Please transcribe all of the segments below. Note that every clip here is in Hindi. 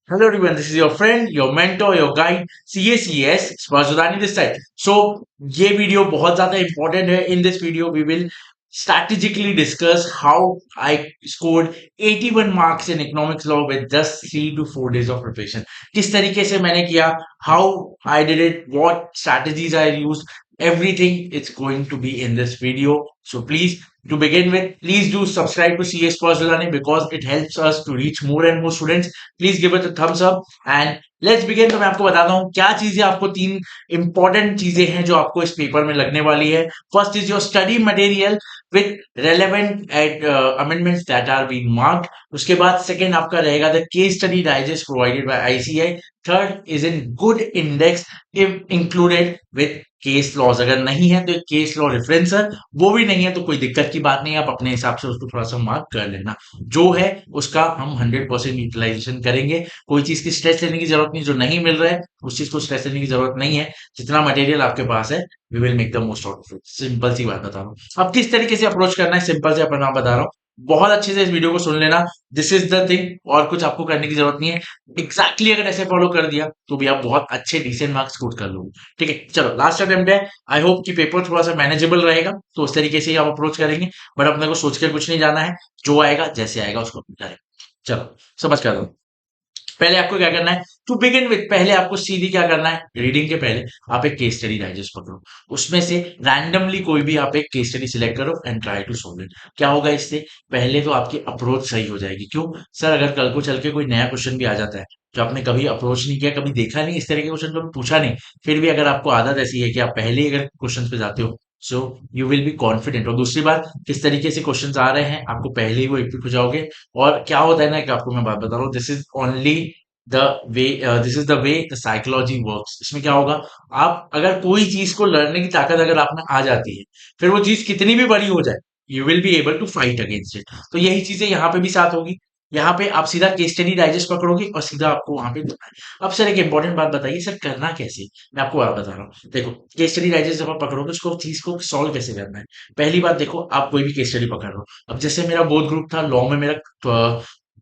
Hello everyone, this is your friend, your mentor, your guide, CACS, Swazudani this side. So, ये वीडियो बहुत ज्यादा इंपॉर्टेंट है. In this video, we will strategically discuss how I scored 81 marks in economics law with just 3 to 4 days of preparation. किस तरीके से मैंने किया, how I did it, what strategies I used, everything is going to be in this video. So please, to begin with, please do subscribe to CS Swazudani because it helps us to reach more and more students. Please give it a thumbs up and let's begin. तो मैं आपको बताता हूँ क्या चीजें आपको तीन इंपॉर्टेंट चीजें हैं जो आपको इस पेपर में लगने वाली है. First is your study material with relevant amendments that are being marked. उसके बाद सेकंड आपका रहेगा the case study digest provided by ICI. Third is in good index if included with case laws. अगर नहीं है तो केस लॉ रेफरेंसर, वो भी नहीं है तो कोई दिक्कत की बात नहीं है, आप अपने हिसाब से उसको थोड़ा सा मार्क कर लेना. जो है उसका हम 100% यूटिलाइजेशन करेंगे. कोई चीज की स्ट्रेस लेने की जरूरत नहीं, जो नहीं मिल रहा है उस चीज को स्ट्रेस लेने की जरूरत नहीं है. जितना मटेरियल आपके पास है we will make the most out of it. Simple सी बात बता रहा हूँ. अब किस तरीके से अप्रोच करना है, सिंपल से अपना नाम बता रहा हूँ. बहुत अच्छे से इस वीडियो को सुन लेना. दिस इज द थिंग, और कुछ आपको करने की जरूरत नहीं है. एग्जैक्टली अगर ऐसे फॉलो कर दिया तो भी आप बहुत अच्छे डिसेंट मार्क्स स्कोर कर लोगे. ठीक है, चलो लास्ट अटेम्प्ट है. आई होप कि पेपर थोड़ा सा मैनेजेबल रहेगा, तो उस तरीके से ही आप अप्रोच करेंगे. बट अपने को सोच के कुछ नहीं जाना है, जो आएगा जैसे आएगा उसको करेंगे. चलो समझ कर दो. पहले आपको क्या करना है, टू बिगिन विथ पहले आपको सीधी क्या करना है, रीडिंग के पहले आप एक केस स्टडी डाइजेस्ट पकड़ो. उसमें से रैंडमली कोई भी आप एक केस स्टडी सिलेक्ट करो and try to solve it. क्या होगा इससे, पहले तो आपकी अप्रोच सही हो जाएगी. क्यों सर, अगर कल को चल के कोई नया क्वेश्चन भी आ जाता है जो आपने कभी अप्रोच नहीं किया, कभी देखा नहीं, इस तरह के क्वेश्चन कभी पूछा नहीं, फिर भी अगर आपको आदत ऐसी है कि आप पहले ही अगर क्वेश्चन पे जाते हो, so you will be confident. और दूसरी बात, किस तरीके से क्वेश्चन आ रहे हैं आपको पहले ही वो इक्विप हो जाओगे. और क्या होता है ना कि आपको मैं बात बता रहा हूँ, this is only the way, this is the way the psychology works. इसमें क्या होगा, आप अगर कोई चीज को लड़ने की ताकत अगर आप में आ जाती है, फिर वो चीज कितनी भी बड़ी हो जाए, you will be able to fight against it. तो यही चीजें यहाँ पे भी साथ होगी. यहाँ पे आप सीधा केस स्टडी डाइजेस्ट पकड़ोगे और सीधा आपको वहां पे देना है. अब सर एक इंपॉर्टेंट बात बताइए, सर करना कैसे. मैं आपको बात बता रहा हूँ. देखो, केस स्टडी डाइजेस्ट जब आप पकड़ोगे उसको चीज को सॉल्व कैसे करना है. पहली बात देखो, आप कोई भी केस स्टडी पकड़ रहे हो. अब जैसे मेरा बोथ ग्रुप था लॉ में, मेरा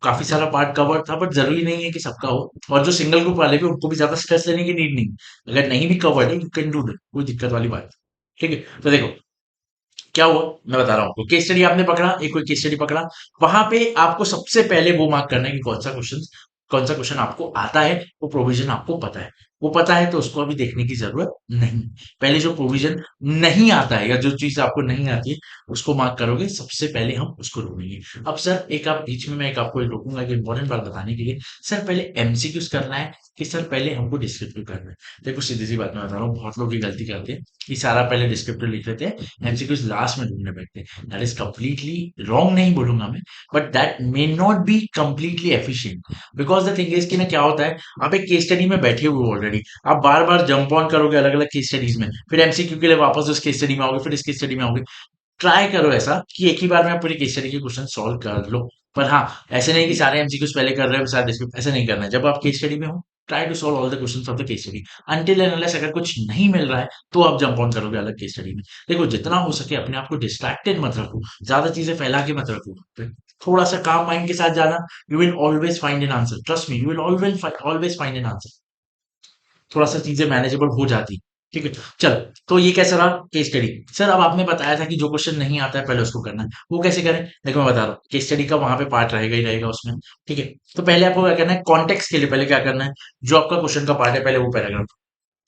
काफी सारा पार्ट कवर था, बट जरूरी नहीं है कि सबका हो. और जो सिंगल ग्रुप वाले भी, उनको भी ज्यादा स्ट्रेस लेने की नीड नहीं. अगर नहीं भी कवर्ड है, यू कैन डू इट, कोई दिक्कत वाली बात. ठीक है, तो देखो क्या हुआ, मैं बता रहा हूँ आपको. केस स्टडी आपने पकड़ा, एक कोई केस स्टडी पकड़ा, वहां पे आपको सबसे पहले वो मार्क करना है कि कौन सा क्वेश्चन आपको आता है, वो प्रोविजन आपको पता है. वो पता है तो उसको अभी देखने की जरूरत नहीं. पहले जो प्रोविजन नहीं आता है या जो चीज आपको नहीं आती है उसको मार्क करोगे, सबसे पहले हम उसको ढूंढेंगे. अब सर एक आप बीच में मैं एक आपको रोकूंगा कि इंपॉर्टेंट बात बताने के लिए, सर पहले एमसीक्यूज करना है कि सर पहले हमको डिस्क्रिप्टिव करना है. देखो सीधी सी बात मैं बता रहा हूँ, बहुत लोग ये गलती करते हैं कि सारा पहले डिस्क्रिप्टिव लिख लेते हैं, एमसीक्यूज लास्ट में ढूंढने बैठते हैं. दैट इज कंप्लीटली रॉन्ग नहीं बोलूंगा मैं, but that may not be completely efficient. Because the thing is कि ना क्या होता है, आप एक केस स्टडी में बैठे हुए ऑलरेडी, आप बार बार जंप ऑन करोगे अलग अलग केस स्टडीज में, फिर एमसीक्यू के लिए वापस उस केस स्टडी में आओगे, फिर इस केस स्टडी में आओगे. ट्राई करो ऐसा कि एक ही बार में आप पूरी केस स्टडी के क्वेश्चन सॉल्व कर लो. पर हाँ, ऐसे नहीं कि सारे एमसीक्यूज पहले कर रहे हो सारे डिस्क्रिप्ट, ऐसे नहीं करना है. जब आप केस स्टडी में हो, try to solve all the questions of the case study. Until and unless अगर कुछ नहीं मिल रहा है तो आप जंप ऑन करोगे अलग केस स्टडी में. देखो जितना हो सके अपने आप को डिस्ट्रैक्टेड मत रखो, ज्यादा चीजें फैला के मत रखो. थोड़ा सा काम माइंड के साथ जाना, you will always find an answer. Trust me, you will always find an answer. थोड़ा सा चीजें मैनेजेबल हो जाती. ठीक है, चलो. तो ये कैसा रहा केस स्टडी. सर अब आपने बताया था कि जो क्वेश्चन नहीं आता है पहले उसको करना है, वो कैसे करें. देखो मैं बता रहा हूँ, केस स्टडी का वहां पे पार्ट रहेगा ही रहेगा उसमें. ठीक है, तो पहले आपको क्या करना है, कॉन्टेक्स्ट के लिए पहले क्या करना है, जो आपका क्वेश्चन का पार्ट है पहले वो पैराग्राफ,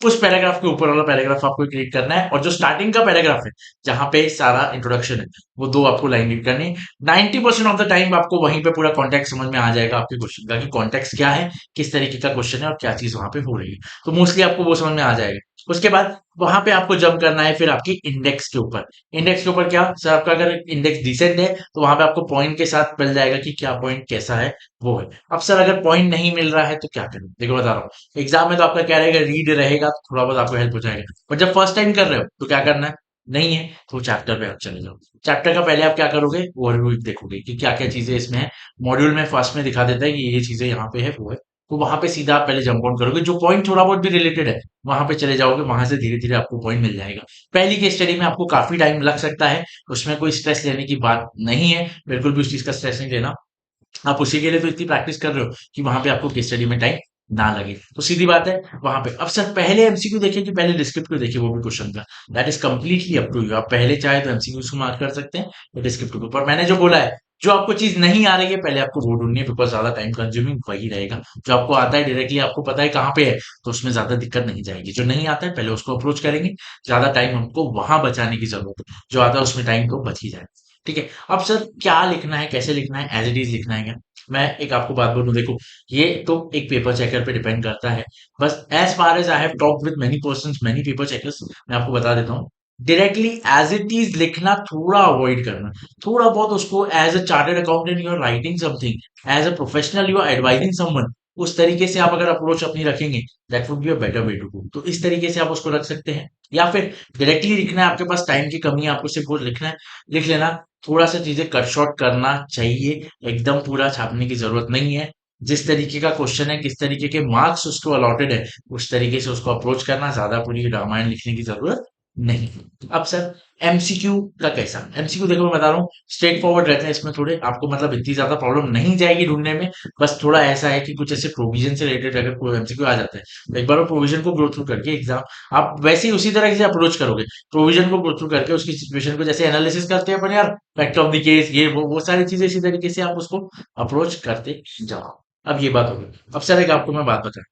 उस पैराग्राफ के ऊपर वाला पैराग्राफ आपको क्रिएट करना है. और जो स्टार्टिंग का पैराग्राफ है जहां पे सारा इंट्रोडक्शन है, वो दो आपको लाइन रीड करनी है. 90% ऑफ द टाइम आपको वहीं पे पूरा कॉन्टेक्स्ट समझ में आ जाएगा आपके क्वेश्चन का, कि कॉन्टेक्स्ट क्या है, किस तरीके का क्वेश्चन है और क्या चीज वहां पे हो रही है. तो मोस्टली आपको वो समझ में आ जाएगा. उसके बाद वहां पे आपको जंप करना है फिर आपकी इंडेक्स के ऊपर. इंडेक्स के ऊपर क्या, सर आपका अगर इंडेक्स डिसेंट है तो वहां पे आपको पॉइंट के साथ मिल जाएगा कि क्या पॉइंट कैसा है, वो है. अब सर अगर पॉइंट नहीं मिल रहा है तो क्या करें. देखो बता रहा हूँ, एग्जाम में तो आपका क्या रहेगा, रीड रहेगा तो थोड़ा बहुत आपको हेल्प हो जाएगा. पर जब फर्स्ट टाइम कर रहे हो तो क्या करना है, नहीं है तो चैप्टर पे आप चले जाओ. चैप्टर का पहले आप क्या करोगे, ओवरव्यू देखोगे कि क्या क्या चीजें इसमें है. मॉड्यूल में फर्स्ट में दिखा देता है कि ये चीजें यहाँ पे है वो है. तो वहां पे सीधा आप पहले जंप ऑन करोगे, जो पॉइंट थोड़ा बहुत भी रिलेटेड है वहां पे चले जाओगे, वहां से धीरे धीरे आपको पॉइंट मिल जाएगा. पहली केस स्टडी में आपको काफी टाइम लग सकता है, उसमें कोई स्ट्रेस लेने की बात नहीं है, बिल्कुल भी उस चीज का स्ट्रेस नहीं लेना. आप उसी के लिए तो इतनी प्रैक्टिस कर रहे हो कि वहां पे आपको केस स्टडी में टाइम ना लगे। तो सीधी बात है वहां पे। अब सर पहले एमसीक्यू देखिए कि पहले डिस्क्रिप्ट को देखिए, वो भी क्वेश्चन का, that is completely up to you. आप पहले चाहे तो एमसीक्यू को मार्क कर सकते हैं या डिस्क्रिप्ट को। पर मैंने जो बोला है, जो आपको चीज नहीं आ रही है पहले आपको वो ढूंढनी है, बिकॉज ज्यादा टाइम कंज्यूमिंग वही रहेगा। जो आपको आता है डायरेक्टली आपको पता है कहाँ पे है, तो उसमें ज्यादा दिक्कत नहीं जाएगी। जो नहीं आता है पहले उसको अप्रोच करेंगे, ज्यादा टाइम हमको वहां बचाने की जरूरत है। जो आता है उसमें टाइम तो बच ही जाए। ठीक है। अब सर क्या लिखना है, कैसे लिखना है, एज इट इज लिखना है क्या? मैं एक आपको बात बोलूं, देखो ये तो एक पेपर चेकर पे डिपेंड करता है। बस as far as I have talked with many persons, many paper checkers, मैं आपको बता देता हूँ, डायरेक्टली एज इट इज लिखना थोड़ा अवॉइड करना। थोड़ा बहुत उसको as a chartered accountant you are writing something, as a professional you are advising someone, उस तरीके से आप अगर अप्रोच अपनी रखेंगे, that would be a better way to go. तो इस तरीके से आप उसको रख सकते हैं। या फिर डायरेक्टली लिखना है, आपके पास टाइम की कमी है, आपको सिर्फ वो लिखना है, लिख लेना। थोड़ा सा चीजें कट शॉर्ट करना चाहिए, एकदम पूरा छापने की जरूरत नहीं है। जिस तरीके का क्वेश्चन है, किस तरीके के मार्क्स उसको अलॉटेड है, उस तरीके से उसको अप्रोच करना, ज्यादा पूरी रामायण लिखने की जरूरत नहीं। अब सर एमसीक्यू का कैसा? एमसीक्यू देखो मैं बता रहा हूँ, स्ट्रेट फॉरवर्ड रहते हैं इसमें, थोड़े आपको मतलब इतनी ज्यादा प्रॉब्लम नहीं जाएगी ढूंढने में। बस थोड़ा ऐसा है कि कुछ ऐसे प्रोविजन से रिलेटेड अगर कोई एमसीक्यू आ जाता है, तो एक बार वो प्रोविजन को गो थ्रू करके एग्जाम आप वैसे ही उसी तरह से अप्रोच करोगे। प्रोविजन को गो थ्रू करके उसकी सिचुएशन को जैसे एनालिसिस करते हैं अपन यार, फैक्ट ऑफ द केस, ये वो सारी चीजें इसी तरीके से आप उसको अप्रोच करते जाओ। अब ये बात होगी। अब सर एक आपको मैं बात बता,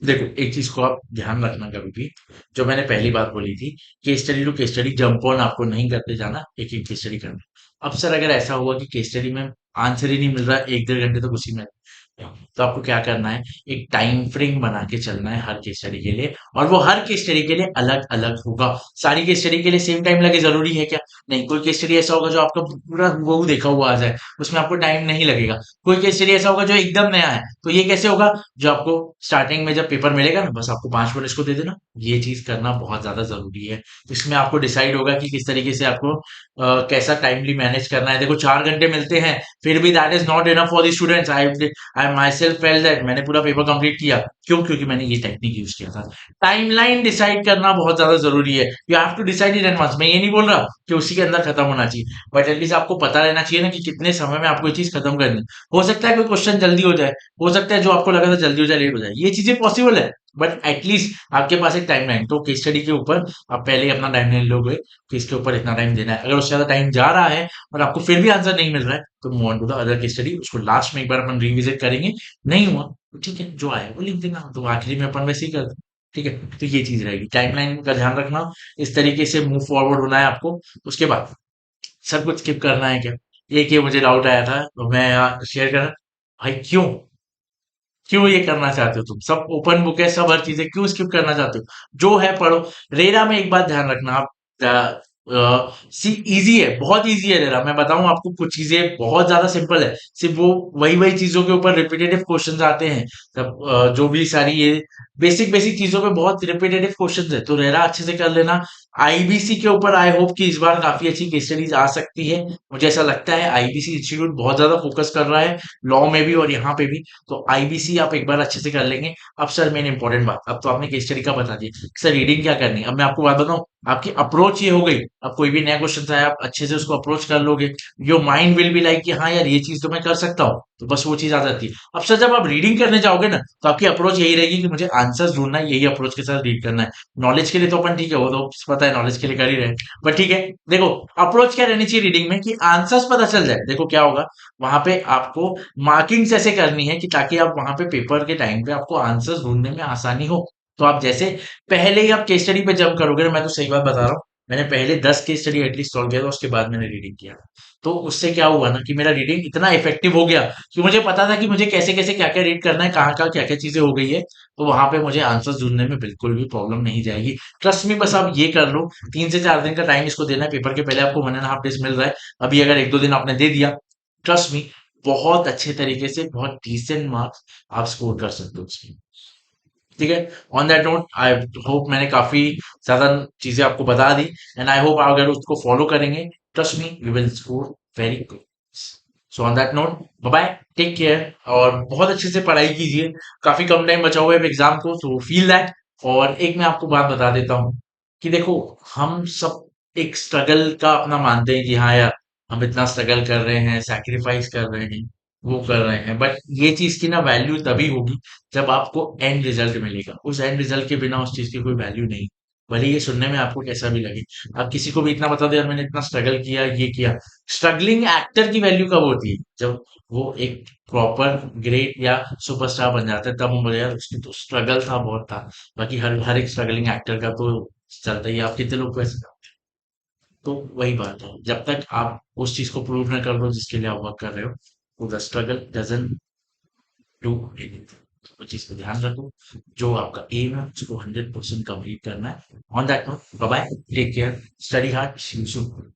देखो एक चीज को आप ध्यान रखना कभी भी, जो मैंने पहली बात बोली थी, case study to case study jump on आपको नहीं करते जाना, एक एक केस स्टडी करना। अब सर अगर ऐसा हुआ कि केस स्टडी में आंसर ही नहीं मिल रहा, एक डेढ़ घंटे तक उसी में, तो आपको क्या करना है, एक टाइम फ्रेम बना के चलना है हर केस स्टडी के लिए। और वो हर केस स्टडी के लिए अलग अलग होगा। सारी केस स्टडी के लिए सेम टाइम लगे जरूरी है क्या? नहीं। कोई केस स्टडी ऐसा होगा जो आपका पूरा वो देखा हुआ आ जाए, उसमें आपको टाइम नहीं लगेगा। कोई केस स्टडी ऐसा होगा जो एकदम नया है, तो ये कैसे होगा? जो आपको स्टार्टिंग में जब पेपर मिलेगा ना, बस आपको 5 मिनट इसको दे देना। ये चीज करना बहुत ज्यादा जरूरी है। इसमें आपको डिसाइड होगा कि किस तरीके से आपको कैसा टाइमली मैनेज करना है। देखो 4 घंटे मिलते हैं, फिर भी that is not enough for the students. I my self fail that, मैंने पूरा पेपर कंप्लीट किया। क्यों? क्योंकि मैंने ये टेक्निक यूज किया था। टाइमलाइन डिसाइड करना बहुत ज्यादा जरूरी है। You have to decide in advance. मैं ये नहीं बोल रहा कि उसी के अंदर खत्म होना चाहिए, बट एटलीस्ट आपको पता रहना चाहिए ना कि कितने समय में आपको ये चीज खत्म करनी है। हो सकता है कोई क्वेश्चन जल्दी हो जाए, हो सकता है जो आपको लगा था जल्दी हो जाए लेट हो जाए, ये चीजें पॉसिबल है। बट एटलीस्ट आपके पास एक टाइमलाइन, तो केस स्टडी के ऊपर आप पहले ही अपना टाइमलाइन लोगे कि इसके ऊपर इतना टाइम देना है। अगर उससे ज्यादा टाइम जा रहा है और आपको फिर भी आंसर नहीं मिल रहा है, तो move on to the other case study. उसको लास्ट में एक बार अपन रिविजिट करेंगे। नहीं हुआ तो ठीक है, जो आया वो लिख देना, तो आखिरी में अपन वैसे ही कर दें। ठीक है। तो ये चीज रहेगी, टाइमलाइन का ध्यान रखना, इस तरीके से मूव फॉरवर्ड होना है आपको। उसके बाद सब कुछ स्किप करना है क्या? एक ये मुझे डाउट आया था, तो मैं यहाँ शेयर कर, भाई क्यों, क्यों ये करना चाहते हो तुम? सब ओपन बुक है, सब हर चीजें क्यों स्किप करना चाहते हो? जो है पढ़ो। रेरा में एक बात ध्यान रखना आप, सी इजी है, बहुत इजी है रेरा। मैं बताऊं आपको, कुछ चीजें बहुत ज्यादा सिंपल है, सिर्फ वो वही वही चीजों के ऊपर रिपीटेटिव क्वेश्चंस आते हैं। सब जो भी सारी ये बेसिक बेसिक चीजों पे बहुत रिपीटेटिव क्वेश्चंस है, तो रेरा अच्छे से कर लेना। आईबीसी के ऊपर आई होप कि इस बार काफी अच्छी केस स्टडीज आ सकती है। मुझे ऐसा लगता है आईबीसी इंस्टीट्यूट बहुत ज्यादा फोकस कर रहा है लॉ में भी और यहाँ पे भी। तो आईबीसी आप एक बार अच्छे से कर लेंगे। अब सर मेन इंपॉर्टेंट बात, अब तो आपने केस स्टडी का बता दिया, सर रीडिंग क्या करनी है? अब मैं आपको बात बताऊं, आपकी अप्रोच ये हो गई। अब कोई भी नया क्वेश्चन आया, आप अच्छे से उसको अप्रोच कर लोगे, your mind will be like कि हाँ यार ये चीज तो मैं कर सकता हूँ, तो बस वो चीज आ जाती है। अब सर जब आप रीडिंग करने जाओगे ना, तो आपकी अप्रोच यही रहेगी कि मुझे आंसर्स ढूंढना है, यही अप्रोच के साथ रीड करना है। नॉलेज के लिए तो अपन ठीक है, वो तो पता है नॉलेज के लिए कर ही रहे हैं, बट ठीक है। देखो अप्रोच क्या रहनी चाहिए रीडिंग में, कि आंसर्स पता चल जाए। देखो क्या होगा, वहां पे आपको मार्किंग्स ऐसे करनी है कि ताकि आप वहां पे पेपर के टाइम पे आपको आंसर्स ढूंढने में आसानी हो। तो आप जैसे पहले ही आप केस स्टडी पे जंप करोगे ना, मैं तो सही बात बता रहा हूँ, मैंने पहले 10 केस स्टडी एटलीस्ट सॉल्व किया था, उसके बाद मैंने रीडिंग किया। तो उससे क्या हुआ ना कि मेरा रीडिंग इतना इफेक्टिव हो गया कि मुझे पता था कि मुझे कैसे कैसे क्या क्या रीड करना है, कहाँ कहाँ क्या क्या चीजें हो गई है। तो वहां पे मुझे आंसर्स ढूंढने में बिल्कुल भी प्रॉब्लम नहीं जाएगी। ट्रस्ट मी, बस आप ये कर लो, 3 से 4 दिन का टाइम इसको देना है। पेपर के पहले आपको 1.5 डेज मिल रहा है, अभी अगर 1-2 दिन आपने दे दिया, ट्रस्ट मी, बहुत अच्छे तरीके से बहुत डिसेंट मार्क्स आप स्कोर कर सकते हो उसमें। ठीक है। On that note I hope मैंने काफी ज्यादा चीजें आपको बता दी, एंड आई होप अगर उसको फॉलो करेंगे, trust me you will score very good. So on that note, bye bye, take care, और बहुत अच्छे से पढ़ाई कीजिए। काफी कम टाइम बचा हुआ है एग्जाम को, तो फील दैट। और एक मैं आपको बात बता देता हूँ कि देखो, हम सब एक स्ट्रगल का अपना मानते हैं कि हाँ यार हम इतना स्ट्रगल कर रहे हैं, सैक्रिफाइस कर रहे हैं, वो कर रहे हैं, बट ये चीज की ना वैल्यू तभी होगी जब आपको एंड रिजल्ट मिलेगा। उस एंड रिजल्ट के बिना उस चीज की कोई वैल्यू नहीं। भले ये सुनने में आपको कैसा भी लगे, आप किसी को भी इतना बता दो यार मैंने इतना स्ट्रगल किया ये किया। स्ट्रगलिंग एक्टर की वैल्यू कब होती है? जब वो एक प्रॉपर ग्रेट या सुपरस्टार बन जाता है, तब हम बोले यार उसकी तो स्ट्रगल था, बहुत था। बाकी हर हर एक स्ट्रगलिंग एक्टर का तो चलता ही है। आप कितने लोग को ऐसे, तो वही बात है, जब तक आप उस चीज को प्रूव ना कर दो जिसके लिए आप वर्क कर रहे हो, तो the struggle doesn't do anything. वो चीज को ध्यान रखो, जो आपका एम है उसको 100% कंप्लीट करना है। On that note, bye bye, take care, study hard, see you soon.